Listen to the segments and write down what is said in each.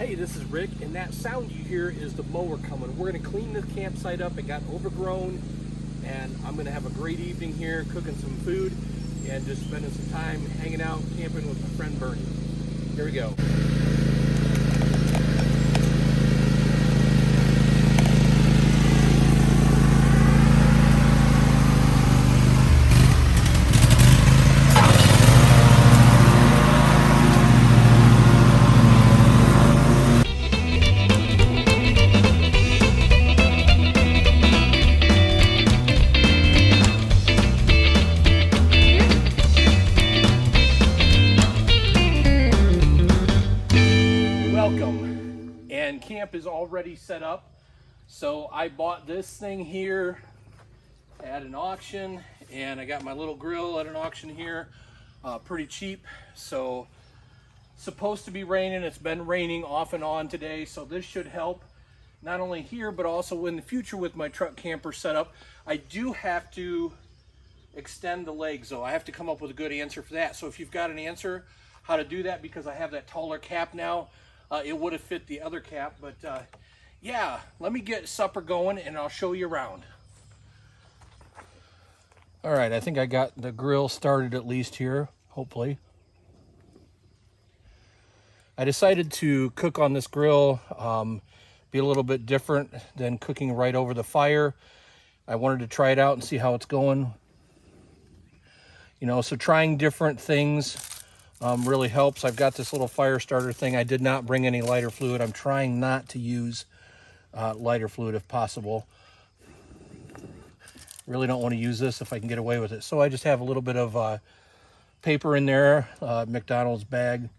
Hey, this is Rick, and that sound you hear is the mower coming. We're going to clean this campsite up. It got overgrown, and I'm going to have a great evening here, cooking some food, and just spending some time hanging out, camping with my friend Bernie. Here we go. And camp is already set up. So I bought this thing here at an auction, and I got my little grill at an auction here, pretty cheap. So supposed to be raining. It's been raining off and on today, so this should help not only here but also in the future with my truck camper setup. I do have to extend the legs though. I have to come up with a good answer for that. So if you've got an answer how to do that, because I have that taller cap now, it would have fit the other cap, but yeah, let me get supper going and I'll show you around. All right, I think I got the grill started at least here, hopefully. I decided to cook on this grill, be a little bit different than cooking right over the fire. I wanted to try it out and see how it's going. You know, so trying different things really helps. I've got this little fire starter thing. I did not bring any lighter fluid. I'm trying not to use lighter fluid if possible. Really don't want to use this if I can get away with it. So I just have a little bit of paper in there, McDonald's bag.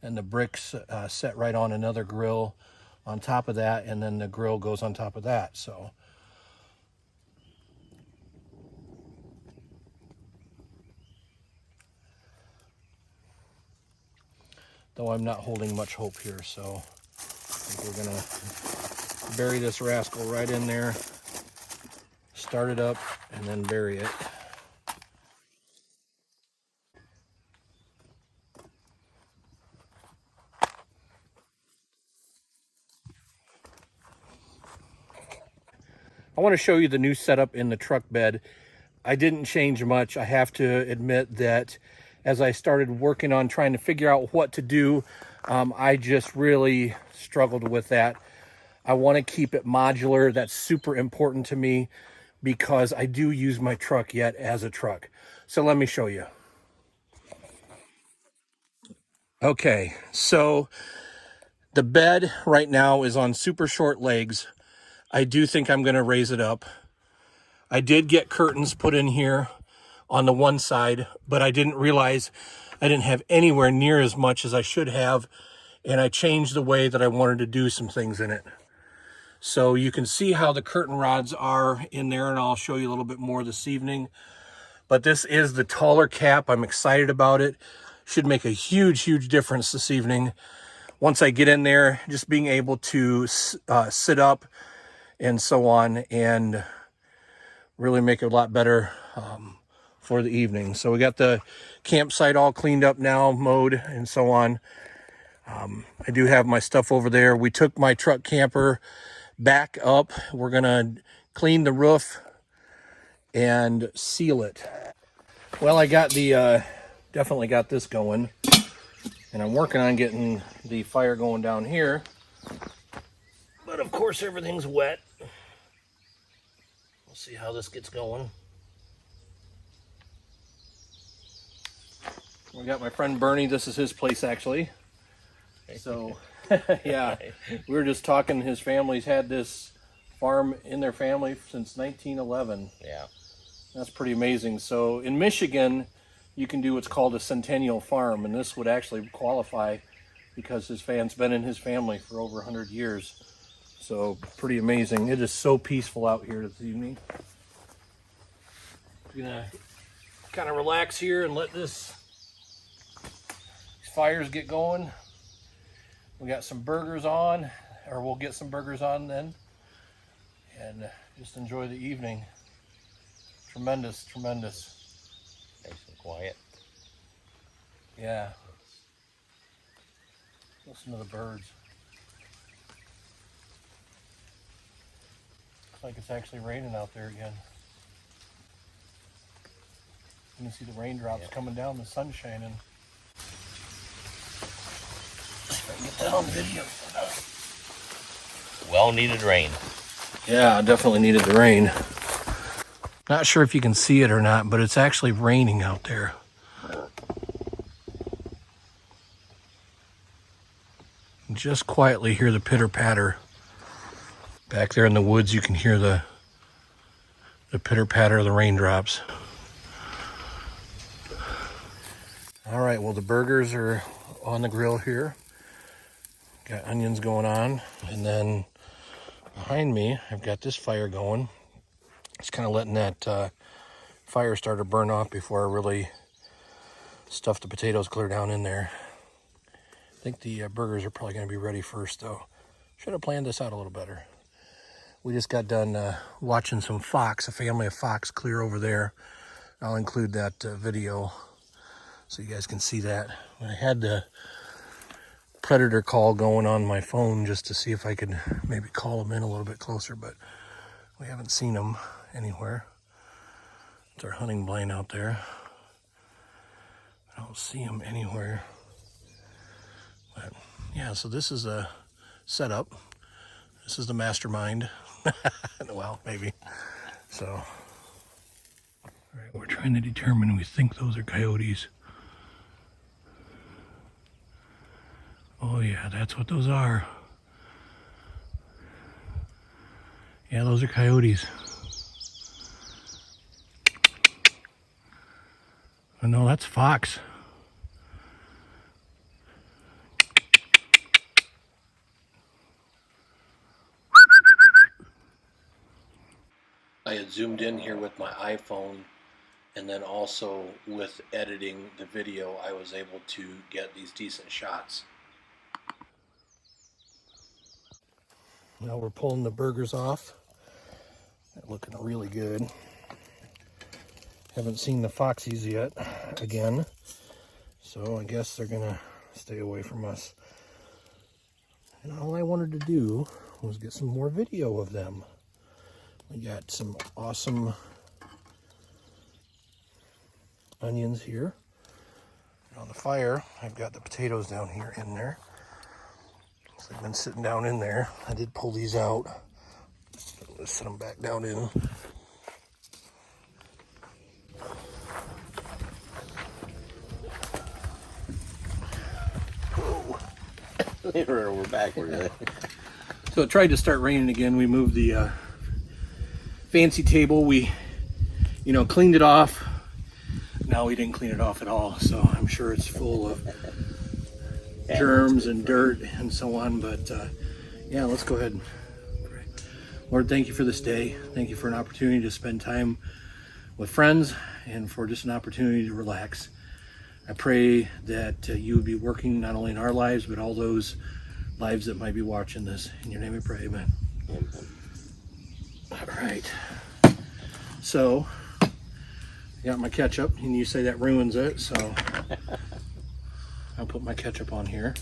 And the bricks set right on another grill on top of that, and then the grill goes on top of that. So though I'm not holding much hope here, so I think we're gonna bury this rascal right in there, start it up, and then bury it. I want to show you the new setup in the truck bed. I didn't change much. I have to admit that as I started working on trying to figure out what to do, I just really struggled with that. I want to keep it modular. That's super important to me because I do use my truck yet as a truck. So let me show you. Okay, so the bed right now is on super short legs. I do think I'm going to raise it up. I did get curtains put in here on the one side, but I didn't realize I didn't have anywhere near as much as I should have, and I changed the way that I wanted to do some things in it. So you can see how the curtain rods are in there, and I'll show you a little bit more this evening. But this is the taller cap. I'm excited about it. Should make a huge, huge difference this evening. Once I get in there, just being able to sit up and so on, and really make it a lot better for the evening. So we got the campsite all cleaned up now, mowed and so on. I do have my stuff over there. We took my truck camper back up. We're gonna clean the roof and seal it. Well, I got the definitely got this going, and I'm working on getting the fire going down here, but of course everything's wet. We'll see how this gets going. We got my friend Bernie. This is his place, actually. So, yeah, we were just talking. His family's had this farm in their family since 1911. Yeah. That's pretty amazing. So in Michigan, you can do what's called a centennial farm, and this would actually qualify because his fan's been in his family for over 100 years. So pretty amazing. It is so peaceful out here this evening. I'm gonna kind of relax here and let these fires get going. We got some burgers on, or we'll get some burgers on then, and just enjoy the evening. Tremendous, tremendous. Nice and quiet. Yeah. Listen to the birds. Looks like it's actually raining out there again. You can see the raindrops coming down, the sun's shining. See if I can get that on video. Well needed rain. Yeah, I definitely needed the rain. Not sure if you can see it or not, but it's actually raining out there. Just quietly hear the pitter patter. Back there in the woods, you can hear the pitter patter of the raindrops. All right, well, the burgers are on the grill here. Got onions going on, and then behind me, I've got this fire going. Just kind of letting that fire start to burn off before I really stuff the potatoes clear down in there. I think the burgers are probably going to be ready first, though. Should have planned this out a little better. We just got done watching some fox, a family of fox clear over there. I'll include that video so you guys can see that. I had the predator call going on my phone just to see if I could maybe call them in a little bit closer, but we haven't seen them anywhere. It's our hunting blind out there. I don't see them anywhere. But yeah, so this is a setup. This is the mastermind. Well, maybe. So, all right, we're trying to determine. We think those are coyotes. Oh yeah, that's what those are. Yeah, those are coyotes. Oh no, that's fox. I had zoomed in here with my iPhone, and then also with editing the video, I was able to get these decent shots. Now we're pulling the burgers off. They're looking really good. Haven't seen the foxies yet, again. So I guess they're gonna stay away from us. And all I wanted to do was get some more video of them. We got some awesome onions here. And on the fire, I've got the potatoes down here in there. So they've been sitting down in there. I did pull these out. Let's set them back down in. We're back. So it tried to start raining again. We moved the fancy table. We, cleaned it off. Now we didn't clean it off at all. So I'm sure it's full of germs and dirt and so on. But yeah, let's go ahead and pray. Lord, thank you for this day. Thank you for an opportunity to spend time with friends and for just an opportunity to relax. I pray that you would be working not only in our lives, but all those lives that might be watching this. In your name we pray, amen. Amen. All right. So, I got my ketchup, and you say that ruins it, so I'll put my ketchup on here.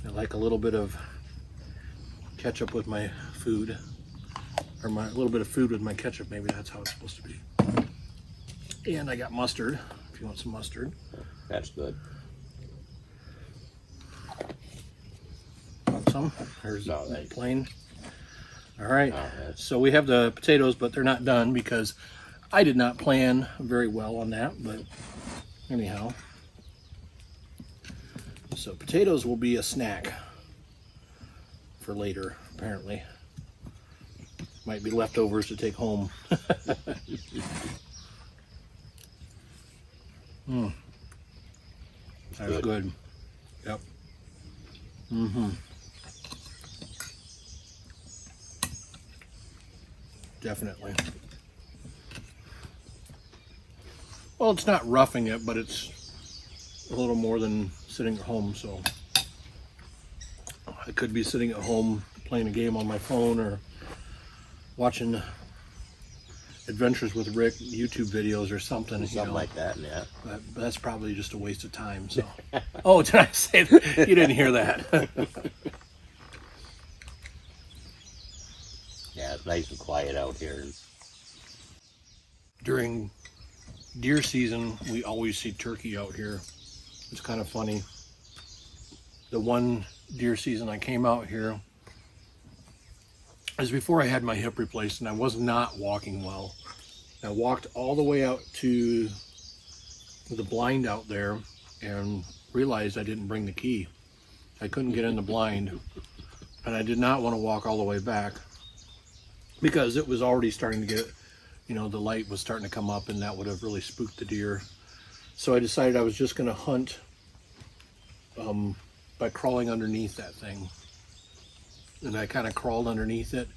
I like a little bit of ketchup with my food, or a little bit of food with my ketchup. Maybe that's how it's supposed to be. And I got mustard, if you want some mustard. That's good. Want some? There's No, plain. All right, so we have the potatoes, but they're not done because I did not plan very well on that, but anyhow. So potatoes will be a snack for later, apparently. Might be leftovers to take home. That's good. Yep. Mm-hmm. Definitely. Well, it's not roughing it, but it's a little more than sitting at home, so I could be sitting at home playing a game on my phone or watching Adventures with Rick YouTube videos or something. Something like that, yeah. But that's probably just a waste of time. So, oh, did I say that? You didn't hear that? Yeah, it's nice and quiet out here. During deer season, we always see turkey out here. It's kind of funny. The one deer season I came out here is before I had my hip replaced, and I was not walking well. I walked all the way out to the blind out there and realized I didn't bring the key. I couldn't get in the blind, and I did not want to walk all the way back because it was already starting to get, the light was starting to come up, and that would have really spooked the deer. So I decided I was just going to hunt by crawling underneath that thing. And I kind of crawled underneath it,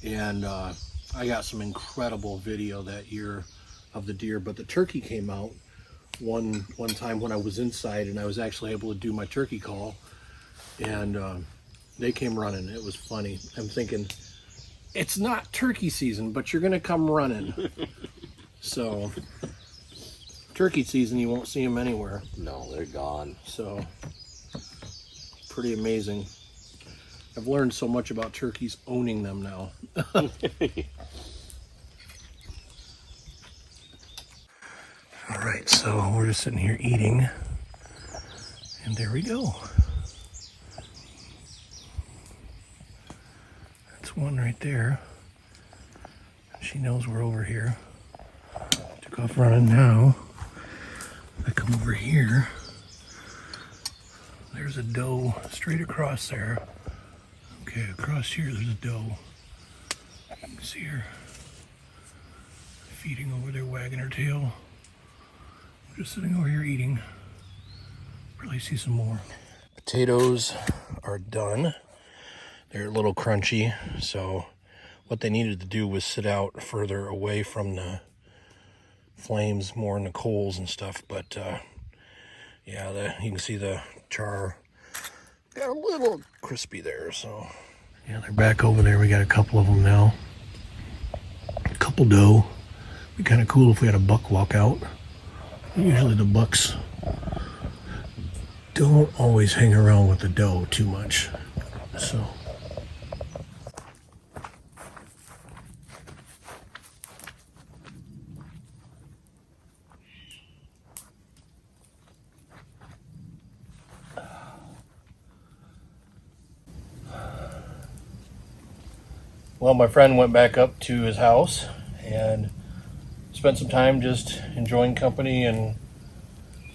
and I got some incredible video that year of the deer. But the turkey came out one time when I was inside, and I was actually able to do my turkey call, and they came running. It was funny. I'm thinking, it's not turkey season, but you're gonna come running. So turkey season, you won't see them anywhere. No, they're gone. So pretty amazing. I've learned so much about turkeys owning them now. All right, so we're just sitting here eating, and there we go. That's one right there. She knows we're over here. Took off running now. I come over here. There's a doe straight across there. Okay, across here there's a doe. You can see her feeding over there, wagging her tail. I'm just sitting over here eating. Probably see some more. Potatoes are done. They're a little crunchy, so what they needed to do was sit out further away from the flames, more in the coals and stuff. But yeah, you can see the char got a little crispy there. So yeah, they're back over there. We got a couple of them now. A couple doe. Be kind of cool if we had a buck walk out. Usually the bucks don't always hang around with the doe too much. So well, my friend went back up to his house and spent some time just enjoying company, and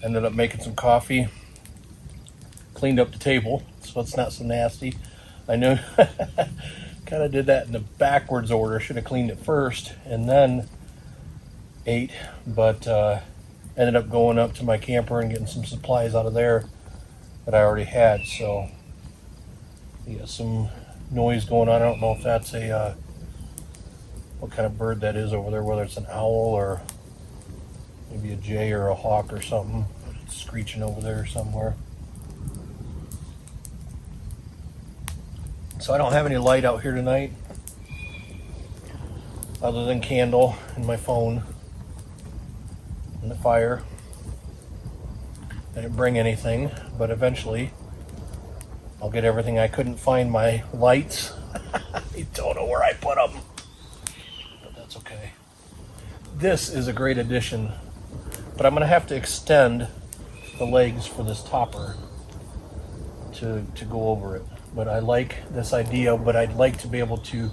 ended up making some coffee. Cleaned up the table so it's not so nasty. I know kind of did that in the backwards order. Should have cleaned it first and then ate, but ended up going up to my camper and getting some supplies out of there that I already had. So you got some noise going on. I don't know if that's a what kind of bird that is over there, whether it's an owl or maybe a jay or a hawk or something. It's screeching over there somewhere. So I don't have any light out here tonight other than candle and my phone and the fire. I didn't bring anything, but eventually I'll get everything. I couldn't find my lights. I don't know where I put them, but that's okay. This is a great addition, but I'm gonna have to extend the legs for this topper to go over it. But I like this idea, but I'd like to be able to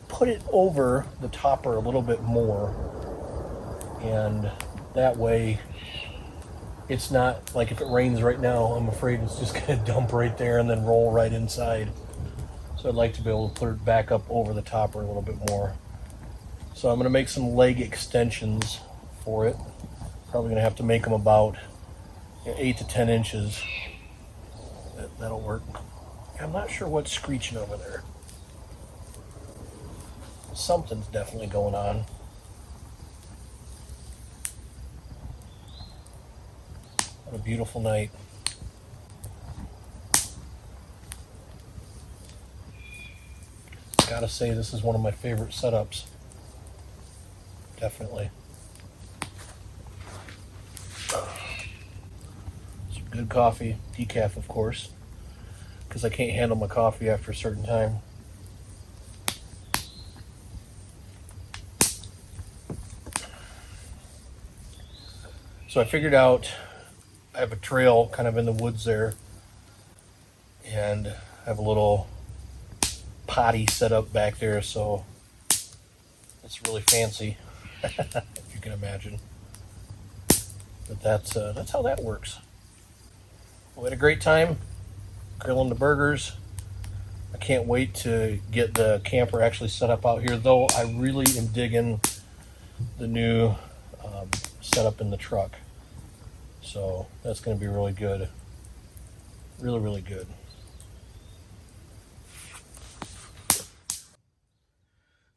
put it over the topper a little bit more, and that way it's not like if it rains right now, I'm afraid it's just gonna dump right there and then roll right inside. So I'd like to be able to put it back up over the topper a little bit more. So I'm gonna make some leg extensions for it. Probably gonna have to make them about 8 to 10 inches. That'll work. I'm not sure what's screeching over there. Something's definitely going on. What a beautiful night. Gotta say, this is one of my favorite setups. definitely. Some good coffee, decaf of course, because I can't handle my coffee after a certain time. So I figured out I have a trail kind of in the woods there, and I have a little potty set up back there, so it's really fancy, if you can imagine. But that's how that works. We had a great time grilling the burgers. I can't wait to get the camper actually set up out here, though I really am digging the new setup in the truck. So that's going to be really good. Really, really good.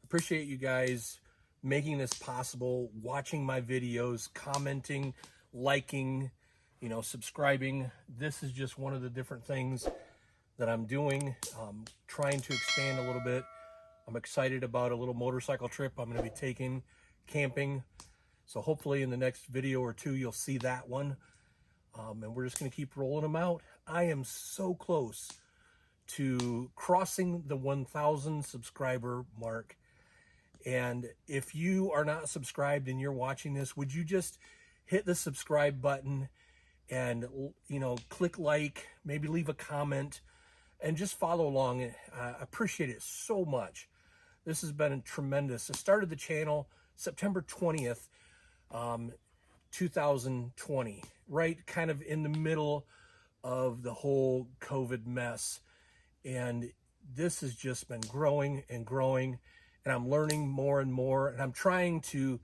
Appreciate you guys making this possible, watching my videos, commenting, liking, subscribing. This is just one of the different things that I'm doing, trying to expand a little bit. I'm excited about a little motorcycle trip I'm going to be taking camping. So hopefully in the next video or two, you'll see that one. And we're just going to keep rolling them out. I am so close to crossing the 1,000 subscriber mark. And if you are not subscribed and you're watching this, would you just hit the subscribe button and, click like, maybe leave a comment and just follow along. I appreciate it so much. This has been tremendous. I started the channel September 20th, 2020, right kind of in the middle of the whole COVID mess. And this has just been growing and growing, and I'm learning more and more, and I'm trying to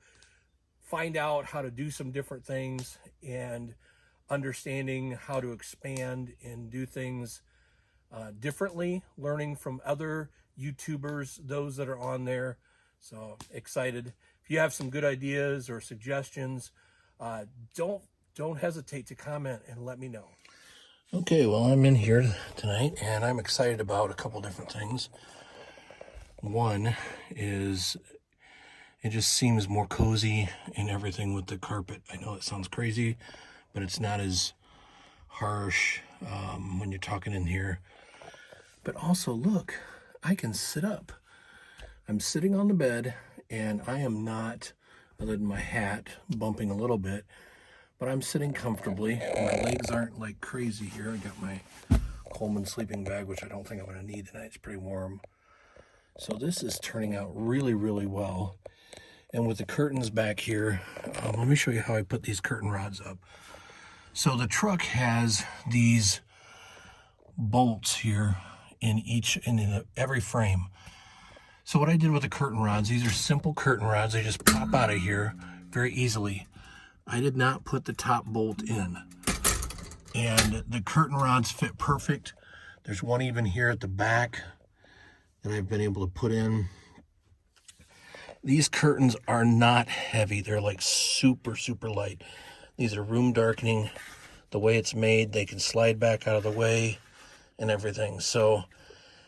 find out how to do some different things and understanding how to expand and do things differently, learning from other YouTubers, those that are on there. So excited. If you have some good ideas or suggestions, don't hesitate to comment and let me know. Okay, well, I'm in here tonight and I'm excited about a couple different things. One is it just seems more cozy and everything with the carpet. I know it sounds crazy, but it's not as harsh when you're talking in here. But also, look, I can sit up. I'm sitting on the bed, and I am not, other than my hat bumping a little bit, but I'm sitting comfortably. My legs aren't like crazy here. I got my Coleman sleeping bag, which I don't think I'm going to need tonight. It's pretty warm. So this is turning out really, really well. And with the curtains back here, let me show you how I put these curtain rods up. So the truck has these bolts here in every frame. So what I did with the curtain rods, these are simple curtain rods. They just pop out of here very easily. I did not put the top bolt in. And the curtain rods fit perfect. There's one even here at the back that I've been able to put in. These curtains are not heavy. They're like super, super light. These are room darkening. The way it's made, they can slide back out of the way and everything. So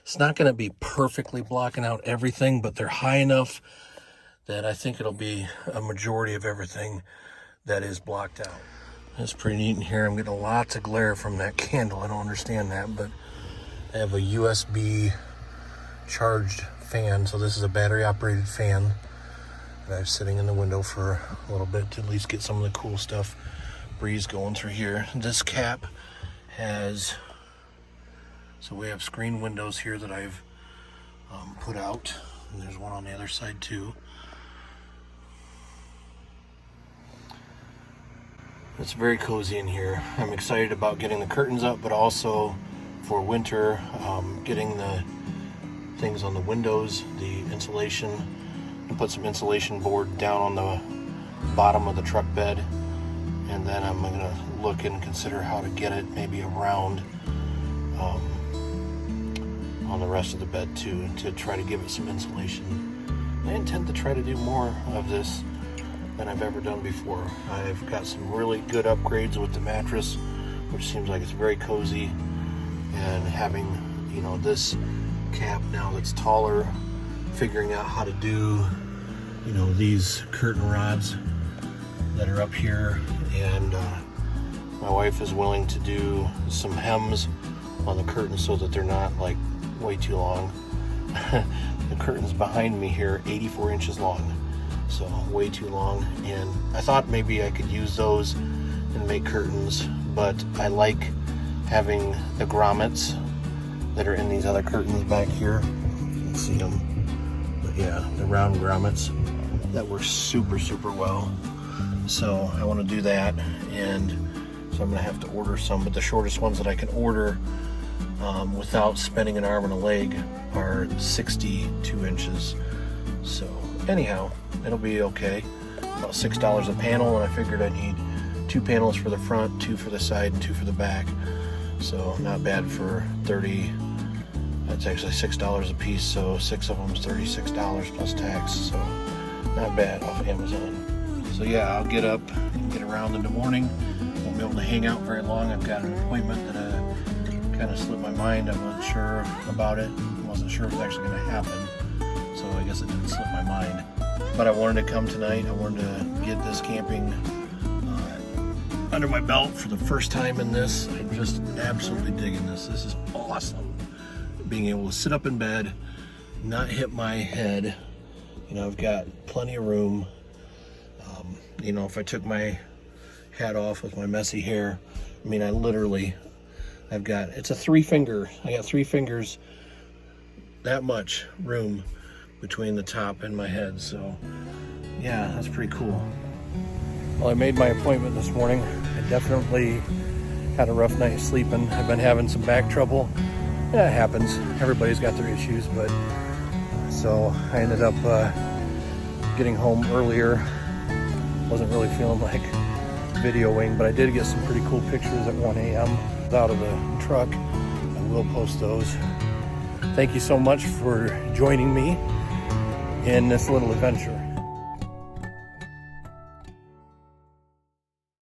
it's not going to be perfectly blocking out everything, but they're high enough that I think it'll be a majority of everything that is blocked out. It's pretty neat in here. I'm getting lots of glare from that candle. I don't understand that, but I have a USB charged fan. So this is a battery operated fan that I'm sitting in the window for a little bit to at least get some of the cool stuff, breeze going through here. This cap has, so we have screen windows here that I've put out, and there's one on the other side too. It's very cozy in here. I'm excited about getting the curtains up, but also for winter, getting the things on the windows, the insulation, and put some insulation board down on the bottom of the truck bed. And then I'm going to look and consider how to get it maybe around on the rest of the bed too, to try to give it some insulation. I intend to try to do more of this than I've ever done before. I've got some really good upgrades with the mattress, which seems like it's very cozy, and having, this cap now that's taller, figuring out how to do you know, these curtain rods that are up here, and my wife is willing to do some hems on the curtains so that they're not like way too long. The curtains behind me here, 84 inches long, so way too long, and I thought maybe I could use those and make curtains, but I like having the grommets that are in these other curtains back here. You can see them, but yeah, the round grommets that work super well. So I want to do that, and so I'm gonna have to order some, but the shortest ones that I can order without spending an arm and a leg are 62 inches. So anyhow, it'll be okay. About $6 a panel, and I figured I need 2 panels for the front, 2 for the side, and 2 for the back. So not bad for 30. That's actually $6 a piece, so 6 of them is $36 plus tax. So not bad off Amazon. So yeah, I'll get up and get around in the morning. Won't be able to hang out very long. I've got an appointment that kind of slipped my mind. I wasn't sure about it. I wasn't sure if it was actually going to happen. So I guess it didn't slip my mind. But I wanted to come tonight. I wanted to get this camping under my belt for the first time in this. I'm just absolutely digging this. This is awesome. Being able to sit up in bed, not hit my head. You know, I've got plenty of room. You know, if I took my hat off with my messy hair, I mean, I've got, it's a 3-finger. I got 3 fingers, that much room between the top and my head. So yeah, that's pretty cool. Well, I made my appointment this morning. I definitely had a rough night sleeping. I've been having some back trouble. Yeah, it happens. Everybody's got their issues, but so I ended up getting home earlier. Wasn't really feeling like videoing, but I did get some pretty cool pictures at 1 a.m. out of the truck. I will post those. Thank you so much for joining me in this little adventure.